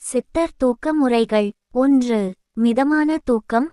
சித்தர் தூக்க முறைகள். 1. மிதமான தூக்கம்.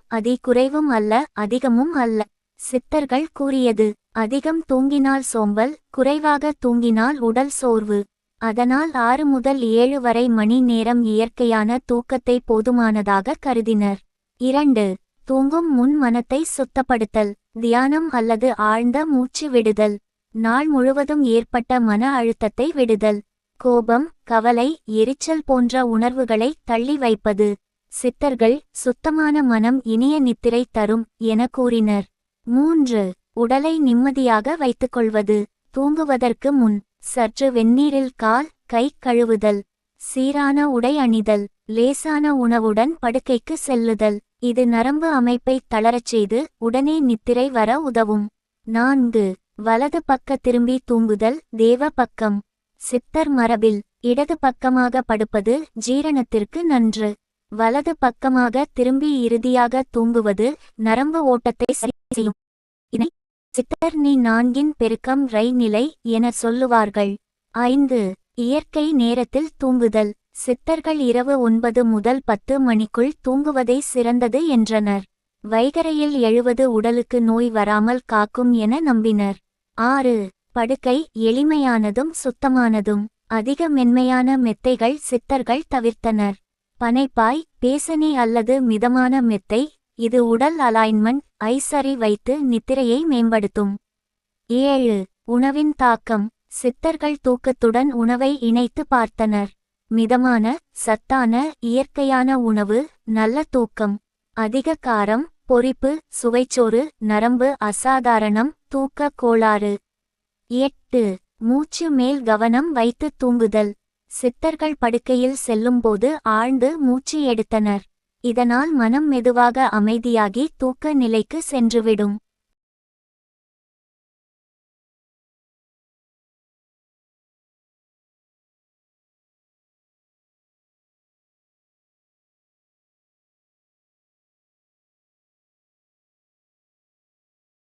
குறைவும் அல்ல அதிகமும் அல்ல. சித்தர்கள் கூறியது, அதிகம் தூங்கினால் சோம்பல், குறைவாக தூங்கினால் உடல் சோர்வு. அதனால் 6 முதல் 7 வரை மணி நேரம் இயற்கையான தூக்கத்தை போதுமானதாக கருதினர். 2. தூங்கும் முன் மனத்தை சுத்தப்படுத்தல். தியானம் அல்லது ஆழ்ந்த மூச்சு விடுதல். நாள் முழுவதும் ஏற்பட்ட மன அழுத்தத்தை விடுதல். கோபம், கவலை, எரிச்சல் போன்ற உணர்வுகளை தள்ளி வைப்பது. சித்தர்கள் சுத்தமான மனம் இனிய நித்திரை தரும் என கூறினர். 3. உடலை நிம்மதியாக வைத்துக்கொள்வது. தூங்குவதற்கு முன் சற்று வெந்நீரில் கால், கை கழுவுதல். சீரான உடை அணிதல். லேசான உணவுடன் படுக்கைக்கு செல்லுதல். இது நரம்பு அமைப்பை தளரச் செய்து உடனே நித்திரை வர உதவும். 4. வலது பக்க திரும்பி தூங்குதல். தேவ பக்கம். சித்தர் மரபில் இடது பக்கமாக படுப்பது ஜீரணத்திற்கு நன்று. வலது பக்கமாக திரும்பி இறுதியாக தூங்குவது நரம்பு ஓட்டத்தை சரி செய்யும். இதை சித்தர் நீ 4 பெருக்கம் ரை நிலை என சொல்லுவார்கள். 5. இயற்கை நேரத்தில் தூங்குதல். சித்தர்கள் இரவு 9 முதல் 10 மணிக்குள் தூங்குவதை சிறந்தது என்றனர். வைகறையில் எழுவது உடலுக்கு நோய் வராமல் காக்கும் என நம்பினர். 6. படுக்கை எளிமையானதும் சுத்தமானதும். அதிக மென்மையான மெத்தைகள் சித்தர்கள் தவிர்த்தனர். பனைப்பாய், பேசணி அல்லது மிதமான மெத்தை. இது உடல் அலைன்மெண்ட் சரி வைத்து நித்திரையை மேம்படுத்தும். 7. உணவின் தாக்கம். சித்தர்கள் தூக்கத்துடன் உணவை இணைத்து பார்த்தனர். மிதமான, சத்தான, இயற்கையான உணவு நல்ல தூக்கம். அதிக காரம், பொரிப்பு, சுவைச்சோறு நரம்பு அசாதாரணம், தூக்க கோளாறு. 8. மூச்சு மேல் கவனம் வைத்து தூங்குதல். சித்தர்கள் படுக்கையில் செல்லும்போது ஆழ்ந்து மூச்சு எடுத்தனர். இதனால் மனம் மெதுவாக அமைதியாகி தூக்க நிலைக்கு சென்றுவிடும்.